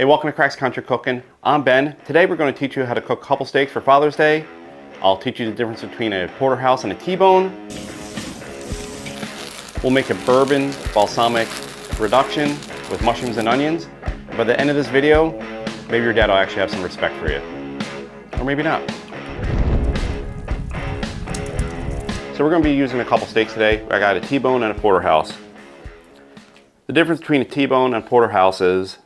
Hey, welcome to Cracks Country Cooking. I'm Ben. Today we're going to teach you how to cook couple steaks for Father's Day. I'll teach you the difference between a Porterhouse and a T-bone. We'll make a bourbon balsamic reduction with mushrooms and onions. By the end of this video, maybe your dad will actually have some respect for you. Or maybe not. So we're going to be using a couple steaks today. I got a T-bone and a Porterhouse. The difference between a T-bone and Porterhouse is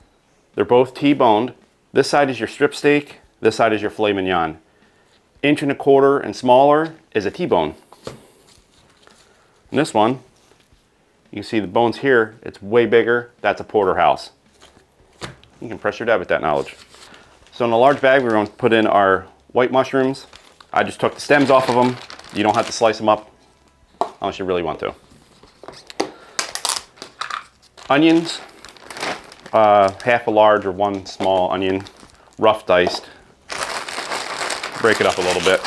they're both T-boned. This side is your strip steak, this side is your filet mignon. 1.25 inches and smaller is a T-bone. And this one, you can see the bones here, it's way bigger, that's a Porterhouse. You can impress your dad with that knowledge. So in a large bag, we're going to put in our white mushrooms. I just took the stems off of them. You don't have to slice them up unless you really want to. Onions. Half a large or one small onion, rough diced. Break it up a little bit.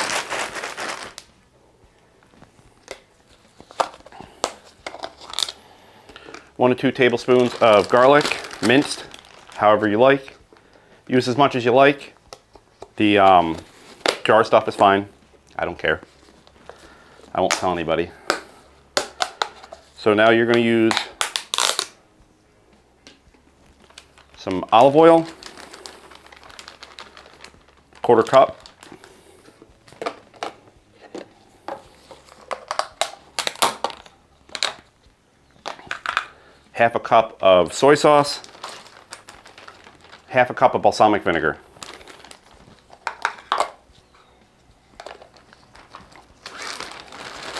One to 2 tablespoons of garlic, minced, however you like. Use as much as you like. The jar stuff is fine. I don't care. I won't tell anybody. So now you're going to use some olive oil, 1/4 cup. Half a cup of soy sauce, half a cup of balsamic vinegar.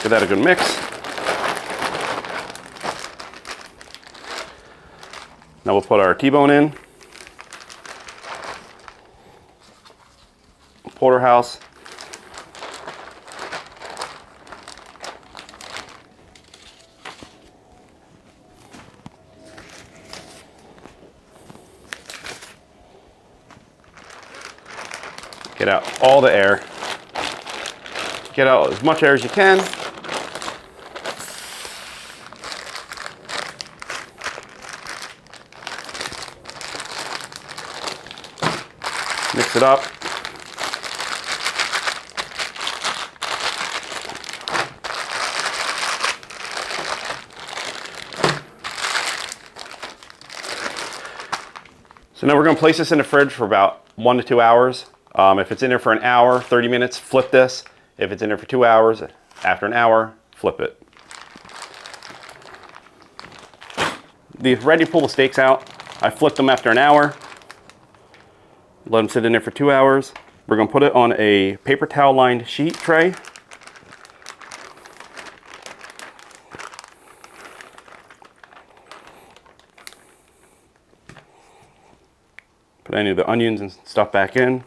Give that a good mix. Now we'll put our T-bone in, Porterhouse, get out all the air, get out as much air as you can. Mix it up. So now we're going to place this in the fridge for about 1 to 2 hours. If it's in there for an hour, 30 minutes, flip this. If it's in there for 2 hours, after an hour, flip it. Ready to pull the steaks out. I flipped them after an hour. Let them sit in there for 2 hours. We're going to put it on a paper towel lined sheet tray. Put any of the onions and stuff back in.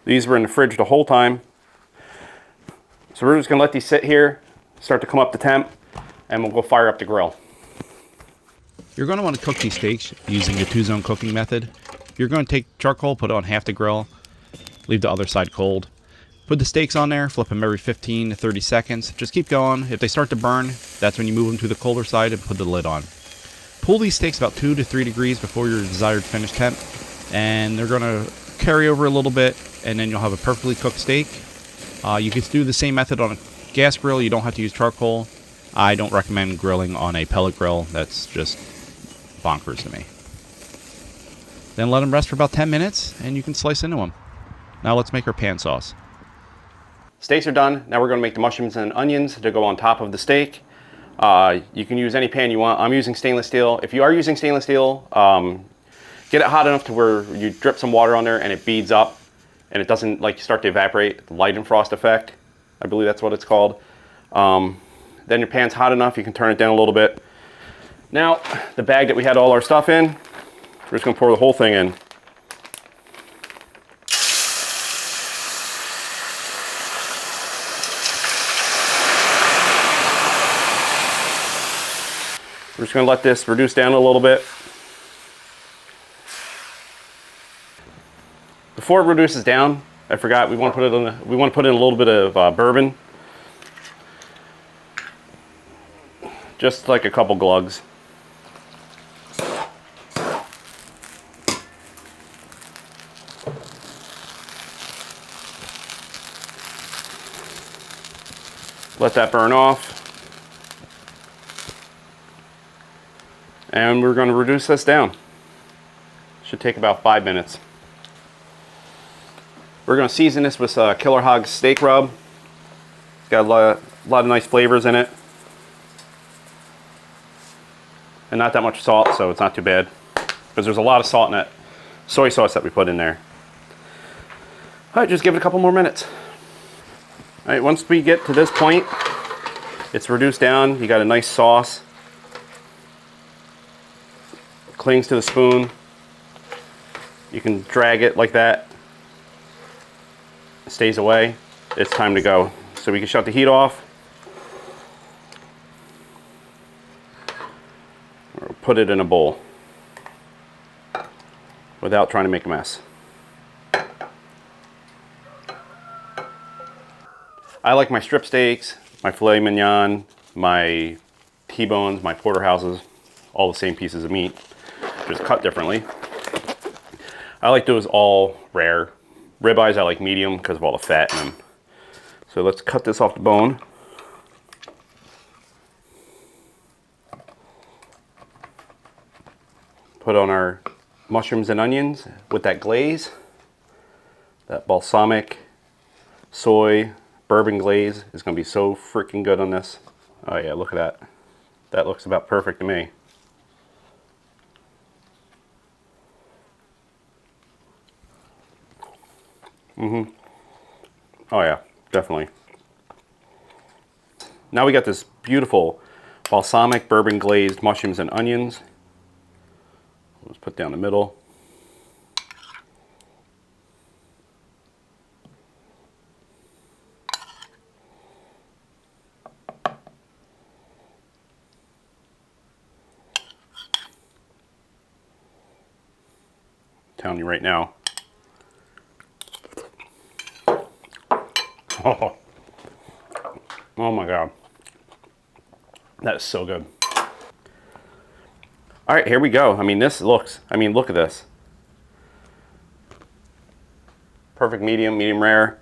These were in the fridge the whole time. So we're just going to let these sit here, start to come up to temp, and we'll go fire up the grill. You're going to want to cook these steaks using the 2-zone cooking method. You're going to take charcoal, put it on half the grill, leave the other side cold. Put the steaks on there, flip them every 15 to 30 seconds. Just keep going. If they start to burn, that's when you move them to the colder side and put the lid on. Pull these steaks about 2 to 3 degrees before your desired finish temp, and they're going to carry over a little bit, and then you'll have a perfectly cooked steak. You can do the same method on a gas grill. You don't have to use charcoal. I don't recommend grilling on a pellet grill. That's just bonkers to me. Then let them rest for about 10 minutes and you can slice into them. Now let's make our pan sauce. Steaks are done. Now we're going to make the mushrooms and onions to go on top of the steak. You can use any pan you want. I'm using stainless steel. If you are using stainless steel, get it hot enough to where you drip some water on there and it beads up and it doesn't like start to evaporate. The Leidenfrost effect, I believe that's what it's called. Then your pan's hot enough, you can turn it down a little bit. Now, the bag that we had all our stuff in, we're just going to pour the whole thing in. We're just going to let this reduce down a little bit. Before it reduces down, I forgot we want to put in a little bit of bourbon. Just like a couple glugs. Let that burn off. And we're going to reduce this down. Should take about 5 minutes. We're going to season this with Killer Hog's steak rub. It's got a lot of nice flavors in it. And not that much salt, so it's not too bad. Because there's a lot of salt in that soy sauce that we put in there. All right, just give it a couple more minutes. All right, once we get to this point, it's reduced down. You got a nice sauce. Clings to the spoon. You can drag it like that. It stays away. It's time to go. So we can shut the heat off. Or put it in a bowl without trying to make a mess. I like my strip steaks, my filet mignon, my T-bones, my porterhouses, all the same pieces of meat, just cut differently. I like those all rare. Ribeyes I like medium because of all the fat in them. So let's cut this off the bone. Put on our mushrooms and onions with that glaze. That balsamic, soy, bourbon glaze is going to be so freaking good on this. Oh yeah, look at that. That looks about perfect to me. Oh yeah, definitely. Now we got this beautiful balsamic bourbon glazed mushrooms and onions. Let's put down the middle. Telling you right now. Oh, oh my God. That is so good. All right, here we go. I mean, look at this. Perfect medium, medium rare.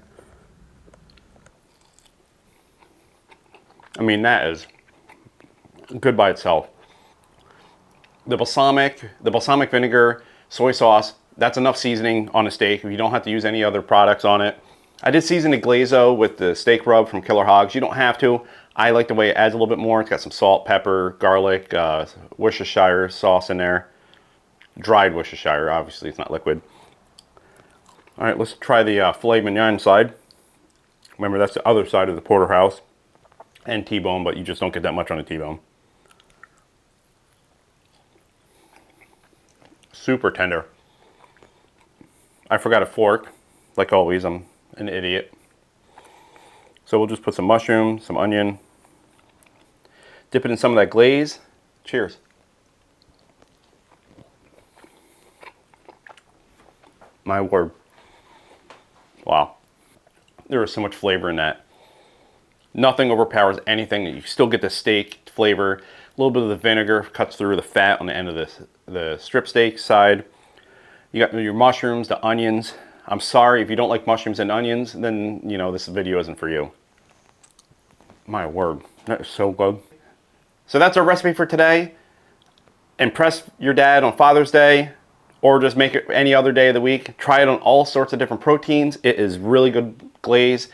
I mean, that is good by itself. The balsamic vinegar, soy sauce, that's enough seasoning on a steak. You don't have to use any other products on it. I did season the glazo with the steak rub from Killer Hogs. You don't have to. I like the way it adds a little bit more. It's got some salt, pepper, garlic, Worcestershire sauce in there. Dried Worcestershire, obviously it's not liquid. All right, let's try the filet mignon side. Remember, that's the other side of the porterhouse and T-bone, but you just don't get that much on a T-bone. Super tender. I forgot a fork. Like always, I'm an idiot. So we'll just put some mushroom, some onion, dip it in some of that glaze. Cheers. My word. Wow. There is so much flavor in that. Nothing overpowers anything. You still get the steak flavor. A little bit of the vinegar cuts through the fat on the end of the strip steak side. You got your mushrooms, the onions. I'm sorry if you don't like mushrooms and onions, then, you know, this video isn't for you. My word, that is so good. So that's our recipe for today. Impress your dad on Father's Day, or just make it any other day of the week. Try it on all sorts of different proteins. It is really good glaze.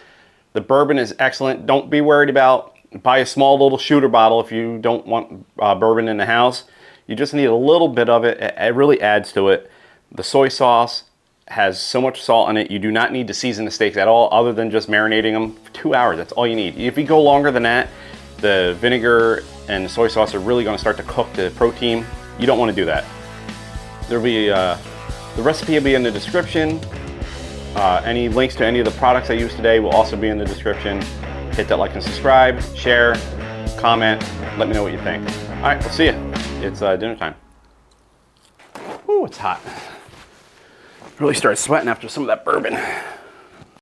The bourbon is excellent. Don't be worried about, buy a small little shooter bottle if you don't want bourbon in the house. You just need a little bit of it. It really adds to it. The soy sauce has so much salt in it. You do not need to season the steaks at all, other than just marinating them for 2 hours. That's all you need. If you go longer than that, the vinegar and the soy sauce are really going to start to cook the protein. You don't want to do that. There'll be the recipe will be in the description. Any links to any of the products I used today will also be in the description. Hit that like and subscribe, share, comment, let me know what you think. All right, we'll see you. It's dinner time. Ooh, it's hot. Really started sweating after some of that bourbon.